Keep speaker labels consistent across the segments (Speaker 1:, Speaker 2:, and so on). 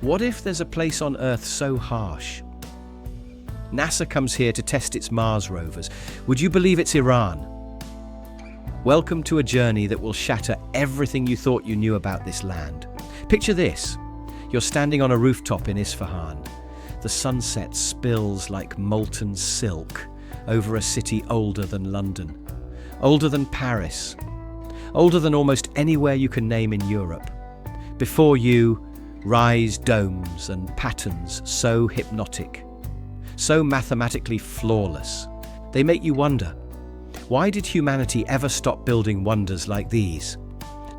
Speaker 1: What if there's a place on Earth so harsh? NASA comes here to test its Mars rovers. Would you believe it's Iran? Welcome to a journey that will shatter everything you thought you knew about this land. Picture this. You're standing on a rooftop in Isfahan. The sunset spills like molten silk over a city older than London, older than Paris, older than almost anywhere you can name in Europe. Before you rise domes and patterns so hypnotic, so mathematically flawless. They make you wonder, why did humanity ever stop building wonders like these?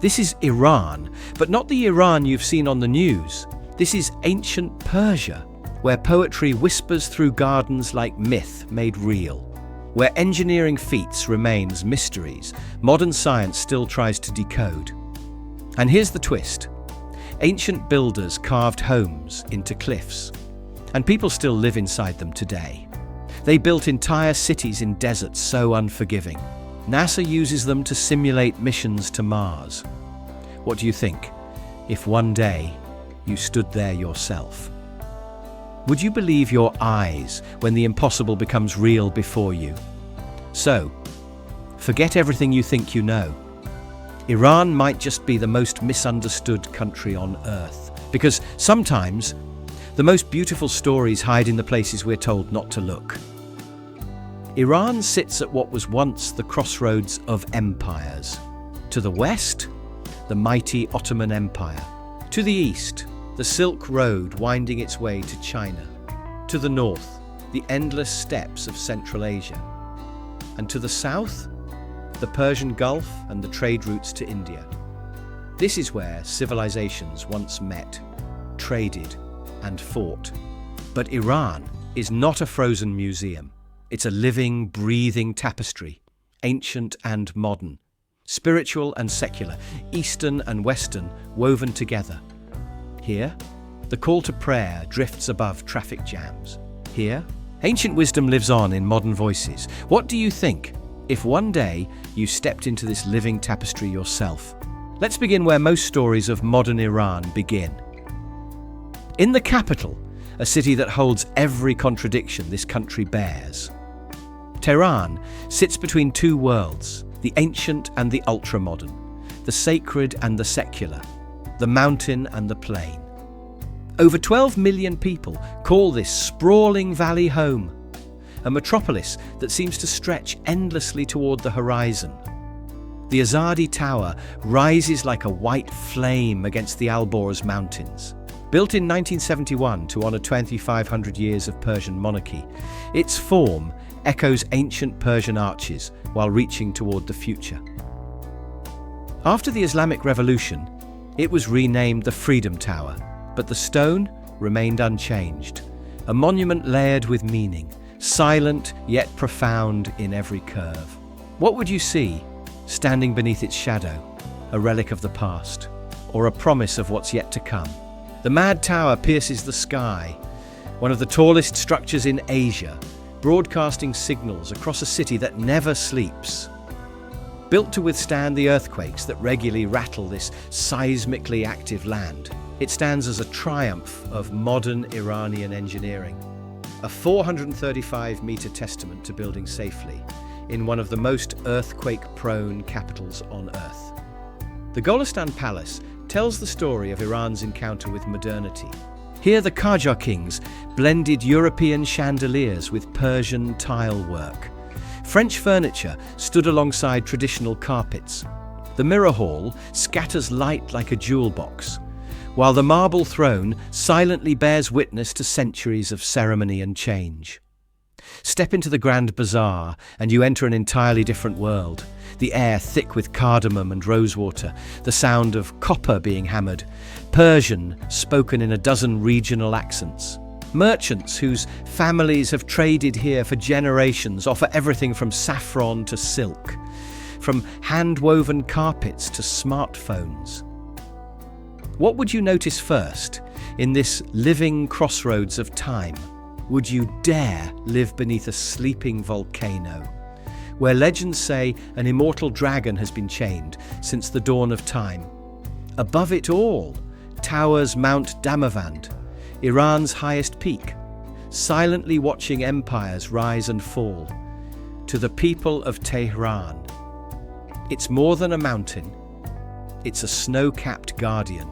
Speaker 1: This is Iran, but not the Iran you've seen on the news. This is ancient Persia, where poetry whispers through gardens like myth made real, where engineering feats remains mysteries modern science still tries to decode. And here's the twist. Ancient builders carved homes into cliffs, and people still live inside them today. They built entire cities in deserts so unforgiving. NASA uses them to simulate missions to Mars. What do you think if one day you stood there yourself? Would you believe your eyes when the impossible becomes real before you? So, forget everything you think you know. Iran might just be the most misunderstood country on Earth, because sometimes the most beautiful stories hide in the places we're told not to look. Iran sits at what was once the crossroads of empires. To the west, the mighty Ottoman Empire. To the east, the Silk Road winding its way to China. To the north, the endless steppes of Central Asia. And to the south, the Persian Gulf and the trade routes to India. This is where civilizations once met, traded, and fought. But Iran is not a frozen museum. It's a living, breathing tapestry, ancient and modern, spiritual and secular, Eastern and Western woven together. Here, the call to prayer drifts above traffic jams. Here, ancient wisdom lives on in modern voices. What do you think if one day you stepped into this living tapestry yourself? Let's begin where most stories of modern Iran begin. In the capital, a city that holds every contradiction this country bears. Tehran sits between two worlds, the ancient and the ultra-modern, the sacred and the secular, the mountain and the plain. Over 12 million people call this sprawling valley home, a metropolis that seems to stretch endlessly toward the horizon. The Azadi Tower rises like a white flame against the Alborz Mountains. Built in 1971 to honor 2,500 years of Persian monarchy, its form echoes ancient Persian arches while reaching toward the future. After the Islamic Revolution, it was renamed the Freedom Tower, but the stone remained unchanged, a monument layered with meaning, silent yet profound in every curve. What would you see standing beneath its shadow? A relic of the past, or a promise of what's yet to come? The Mad Tower pierces the sky, one of the tallest structures in Asia, broadcasting signals across a city that never sleeps. Built to withstand the earthquakes that regularly rattle this seismically active land, it stands as a triumph of modern Iranian engineering, a 435-meter testament to building safely in one of the most earthquake-prone capitals on Earth. The Golestan Palace tells the story of Iran's encounter with modernity. Here the Qajar kings blended European chandeliers with Persian tile work. French furniture stood alongside traditional carpets. The mirror hall scatters light like a jewel box, while the marble throne silently bears witness to centuries of ceremony and change. Step into the Grand Bazaar and you enter an entirely different world. The air thick with cardamom and rosewater, the sound of copper being hammered, Persian spoken in a dozen regional accents. Merchants whose families have traded here for generations offer everything from saffron to silk, from hand-woven carpets to smartphones. What would you notice first in this living crossroads of time? Would you dare live beneath a sleeping volcano, where legends say an immortal dragon has been chained since the dawn of time? Above it all, towers Mount Damavand, Iran's highest peak, silently watching empires rise and fall. To the people of Tehran, it's more than a mountain, it's a snow-capped guardian,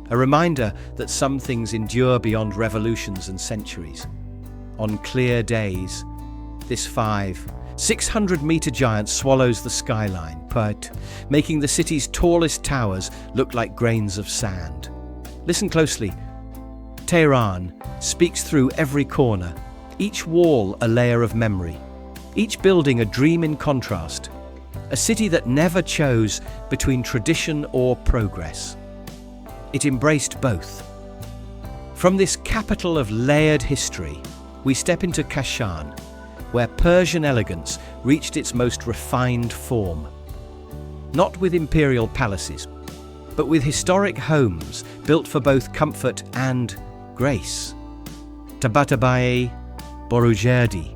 Speaker 1: a reminder that some things endure beyond revolutions and centuries. On clear days, this 600-meter giant swallows the skyline, making the city's tallest towers look like grains of sand. Listen closely. Tehran speaks through every corner, each wall a layer of memory, each building a dream in contrast, a city that never chose between tradition or progress. It embraced both. From this capital of layered history, we step into Kashan, where Persian elegance reached its most refined form. Not with imperial palaces, but with historic homes built for both comfort and grace. Tabatabai, Borujerdi,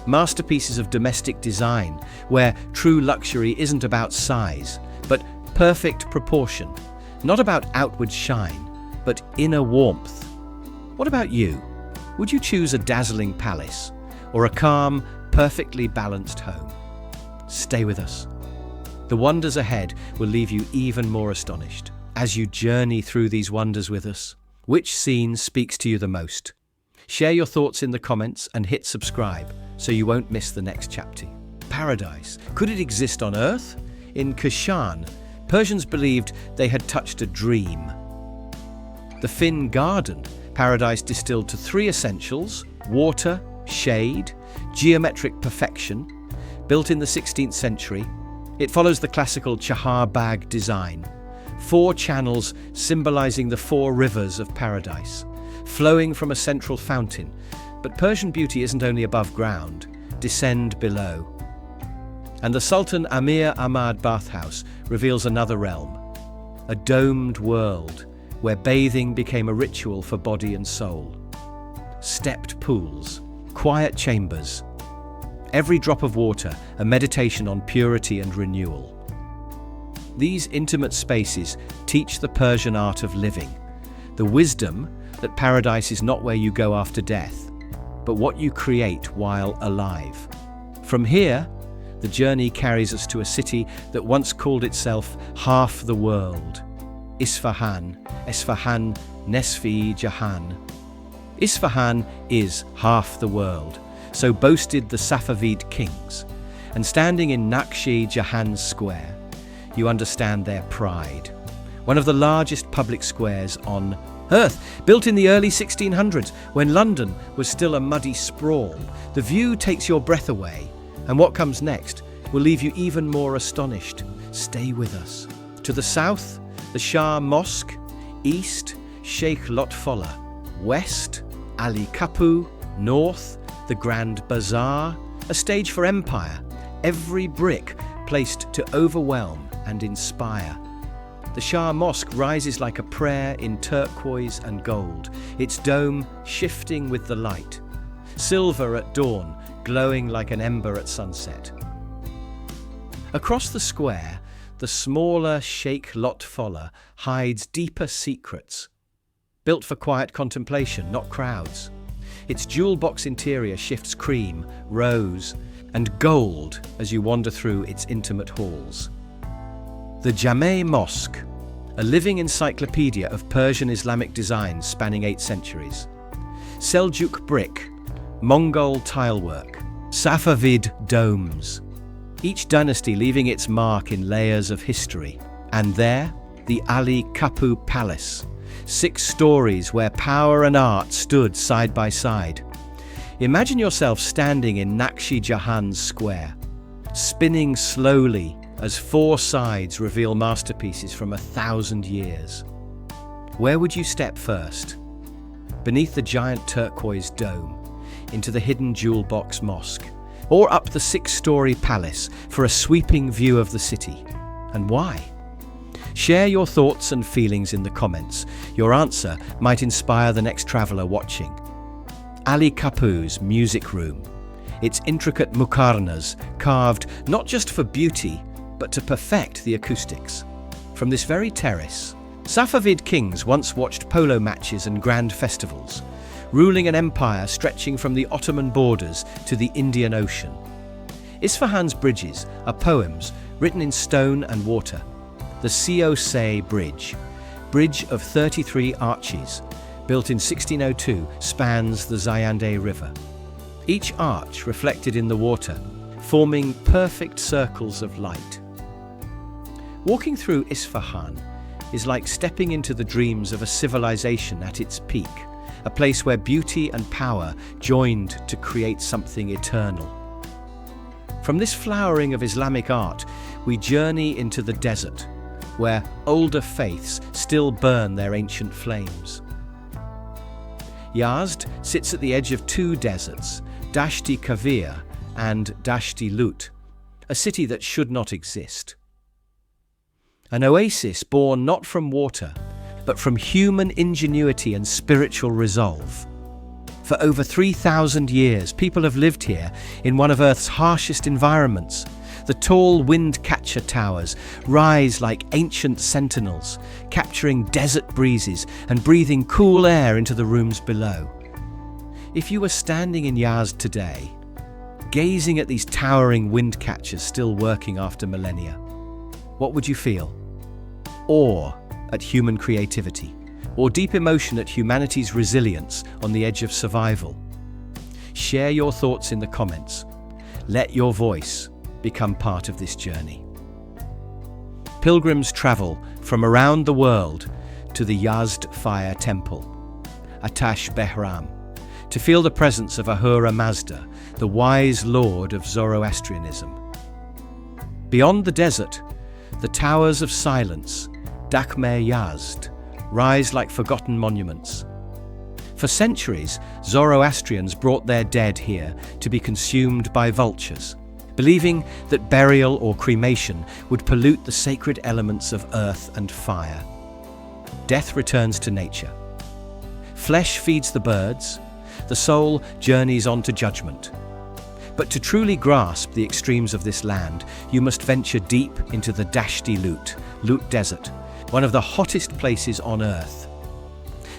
Speaker 1: masterpieces of domestic design, where true luxury isn't about size, but perfect proportion, not about outward shine, but inner warmth. What about you? Would you choose a dazzling palace or a calm, perfectly balanced home? Stay with us. The wonders ahead will leave you even more astonished. As you journey through these wonders with us, which scene speaks to you the most? Share your thoughts in the comments and hit subscribe so you won't miss the next chapter. Paradise. Could it exist on Earth? In Kashan, Persians believed they had touched a dream. The Fin Garden, paradise distilled to 3 essentials: water, shade, geometric perfection. Built in the 16th century, it follows the classical Chahar Bagh design. 4 channels symbolizing the 4 rivers of paradise, flowing from a central fountain. But Persian beauty isn't only above ground, descend below. And the Sultan Amir Ahmad bathhouse reveals another realm, a domed world where bathing became a ritual for body and soul. Stepped pools, quiet chambers, every drop of water a meditation on purity and renewal. These intimate spaces teach the Persian art of living, the wisdom that paradise is not where you go after death, but what you create while alive. From here, the journey carries us to a city that once called itself half the world. Isfahan, Nesfi Jahan. Isfahan is half the world, so boasted the Safavid kings. And standing in Naqshi Jahan Square, you understand their pride. One of the largest public squares on Earth, built in the early 1600s, when London was still a muddy sprawl. The view takes your breath away, and what comes next will leave you even more astonished. Stay with us. To the south, the Shah Mosque. East, Sheikh Lotfollah. West, Ali Kapu. North, the Grand Bazaar, a stage for empire, every brick placed to overwhelm and inspire. The Shah Mosque rises like a prayer in turquoise and gold, its dome shifting with the light. Silver at dawn, glowing like an ember at sunset. Across the square, the smaller Sheikh Lotfollah hides deeper secrets. Built for quiet contemplation, not crowds. Its jewel box interior shifts cream, rose, and gold as you wander through its intimate halls. The Jame Mosque, a living encyclopedia of Persian Islamic designs spanning 8 centuries. Seljuk brick, Mongol tilework, Safavid domes, each dynasty leaving its mark in layers of history. And there, the Ali Kapu Palace, 6 stories where power and art stood side by side. Imagine yourself standing in Naqshi Jahan Square, spinning slowly as 4 sides reveal masterpieces from 1,000 years. Where would you step first? Beneath the giant turquoise dome, into the hidden jewel box mosque, or up the 6-story palace for a sweeping view of the city? And why? Share your thoughts and feelings in the comments. Your answer might inspire the next traveler watching. Ali Kapu's music room, its intricate muqarnas carved not just for beauty, but to perfect the acoustics. From this very terrace, Safavid kings once watched polo matches and grand festivals, ruling an empire stretching from the Ottoman borders to the Indian Ocean. Isfahan's bridges are poems written in stone and water. The Siosay Bridge, bridge of 33 arches, built in 1602, spans the Zayandeh River. Each arch reflected in the water, forming perfect circles of light. Walking through Isfahan is like stepping into the dreams of a civilization at its peak, a place where beauty and power joined to create something eternal. From this flowering of Islamic art, we journey into the desert, where older faiths still burn their ancient flames. Yazd sits at the edge of two deserts, Dashti Kavir and Dashti Lut, a city that should not exist. An oasis born not from water, but from human ingenuity and spiritual resolve. For over 3,000 years, people have lived here in one of Earth's harshest environments. The tall wind-catcher towers rise like ancient sentinels, capturing desert breezes and breathing cool air into the rooms below. If you were standing in Yazd today, gazing at these towering wind-catchers still working after millennia, what would you feel? Awe at human creativity, or deep emotion at humanity's resilience on the edge of survival? Share your thoughts in the comments. Let your voice become part of this journey. Pilgrims travel from around the world to the Yazd Fire Temple, Atash Behram, to feel the presence of Ahura Mazda, the wise lord of Zoroastrianism. Beyond the desert, the towers of silence, Dakhme Yazd, rise like forgotten monuments. For centuries, Zoroastrians brought their dead here to be consumed by vultures, believing that burial or cremation would pollute the sacred elements of earth and fire. Death returns to nature. Flesh feeds the birds, the soul journeys on to judgment. But to truly grasp the extremes of this land, you must venture deep into the Dashti Lut Desert, one of the hottest places on Earth.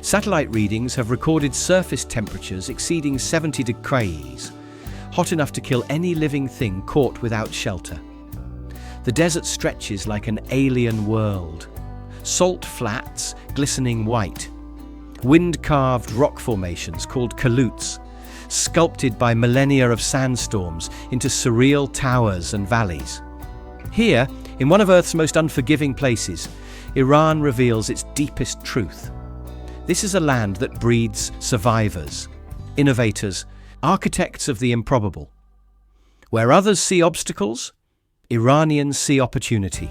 Speaker 1: Satellite readings have recorded surface temperatures exceeding 70 degrees, hot enough to kill any living thing caught without shelter. The desert stretches like an alien world. Salt flats glistening white, wind-carved rock formations called kalutes, sculpted by millennia of sandstorms into surreal towers and valleys. Here, in one of Earth's most unforgiving places, Iran reveals its deepest truth. This is a land that breeds survivors, innovators, architects of the improbable. Where others see obstacles, Iranians see opportunity.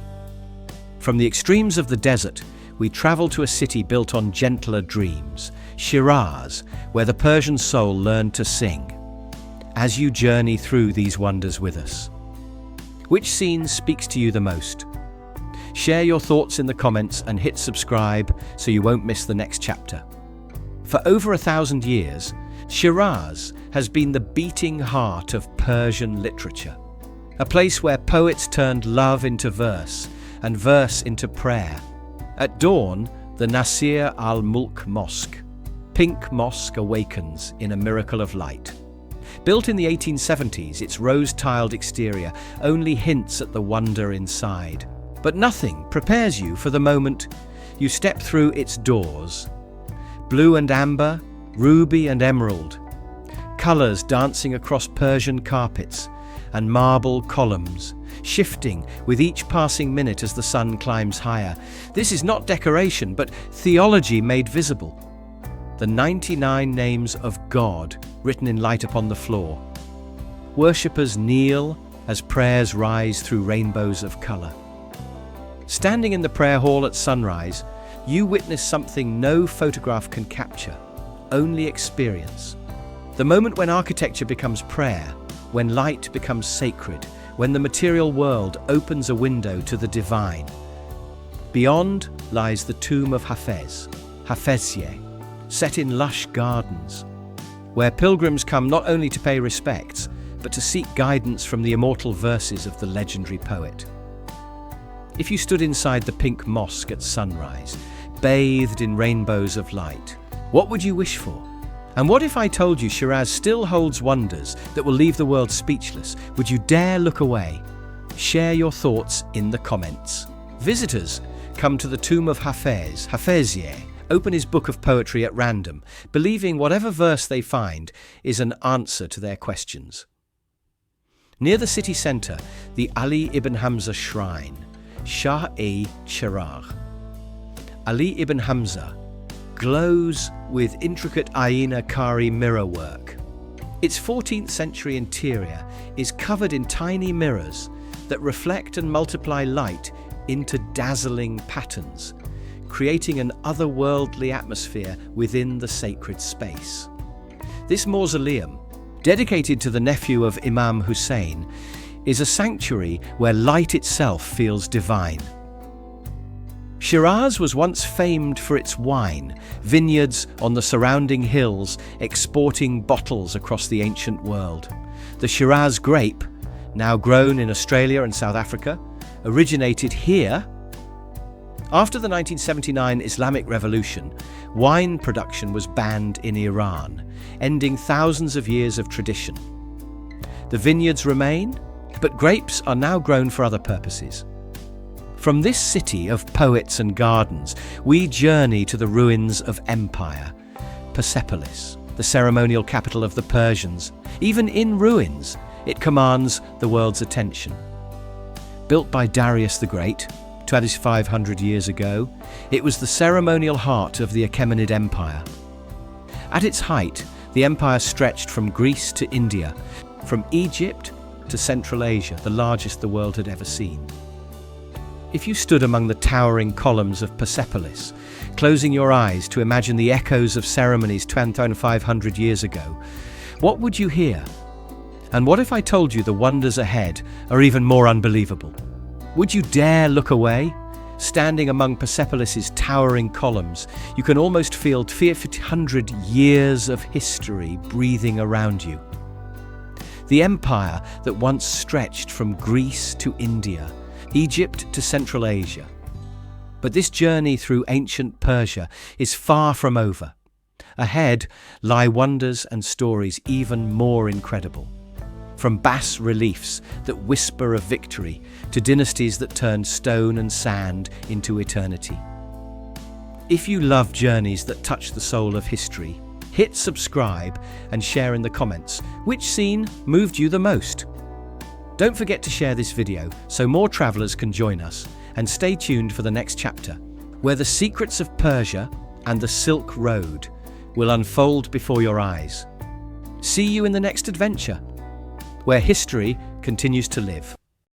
Speaker 1: From the extremes of the desert, we travel to a city built on gentler dreams, Shiraz, where the Persian soul learned to sing. As you journey through these wonders with us, which scene speaks to you the most? Share your thoughts in the comments and hit subscribe so you won't miss the next chapter. For over 1,000 years, Shiraz has been the beating heart of Persian literature, a place where poets turned love into verse and verse into prayer. At dawn, the Nasir al-Mulk Mosque, Pink Mosque, awakens in a miracle of light. Built in the 1870s, its rose-tiled exterior only hints at the wonder inside. But nothing prepares you for the moment you step through its doors. Blue and amber, ruby and emerald, colours dancing across Persian carpets and marble columns, shifting with each passing minute as the sun climbs higher. This is not decoration, but theology made visible. The 99 names of God written in light upon the floor. Worshippers kneel as prayers rise through rainbows of colour. Standing in the prayer hall at sunrise, you witness something no photograph can capture, only experience. The moment when architecture becomes prayer, when light becomes sacred, when the material world opens a window to the divine. Beyond lies the tomb of Hafezye, set in lush gardens, where pilgrims come not only to pay respects, but to seek guidance from the immortal verses of the legendary poet. If you stood inside the Pink Mosque at sunrise, bathed in rainbows of light. What would you wish for? And what if I told you Shiraz still holds wonders that will leave the world speechless? Would you dare look away? Share your thoughts in the comments. Visitors come to the tomb of Hafizieh, open his book of poetry at random, believing whatever verse they find is an answer to their questions. Near the city centre, the Ali ibn Hamza shrine, Shah-e-Chiragh. Ali ibn Hamza glows with intricate Ayna Kari mirror work. Its 14th century interior is covered in tiny mirrors that reflect and multiply light into dazzling patterns, creating an otherworldly atmosphere within the sacred space. This mausoleum, dedicated to the nephew of Imam Hussein, is a sanctuary where light itself feels divine. Shiraz was once famed for its wine, vineyards on the surrounding hills exporting bottles across the ancient world. The Shiraz grape, now grown in Australia and South Africa, originated here. After the 1979 Islamic Revolution, wine production was banned in Iran, ending thousands of years of tradition. The vineyards remain, but grapes are now grown for other purposes. From this city of poets and gardens, we journey to the ruins of empire, Persepolis, the ceremonial capital of the Persians. Even in ruins, it commands the world's attention. Built by Darius the Great, 2,500 years ago, it was the ceremonial heart of the Achaemenid Empire. At its height, the empire stretched from Greece to India, from Egypt to Central Asia, the largest the world had ever seen. If you stood among the towering columns of Persepolis, closing your eyes to imagine the echoes of ceremonies 2,500 years ago, what would you hear? And what if I told you the wonders ahead are even more unbelievable? Would you dare look away? Standing among Persepolis's towering columns, you can almost feel 300 years of history breathing around you. The empire that once stretched from Greece to India, Egypt to Central Asia. But this journey through ancient Persia is far from over. Ahead lie wonders and stories even more incredible. From bas-reliefs that whisper of victory to dynasties that turned stone and sand into eternity. If you love journeys that touch the soul of history, hit subscribe and share in the comments which scene moved you the most. Don't forget to share this video so more travelers can join us, and stay tuned for the next chapter, where the secrets of Persia and the Silk Road will unfold before your eyes. See you in the next adventure, where history continues to live.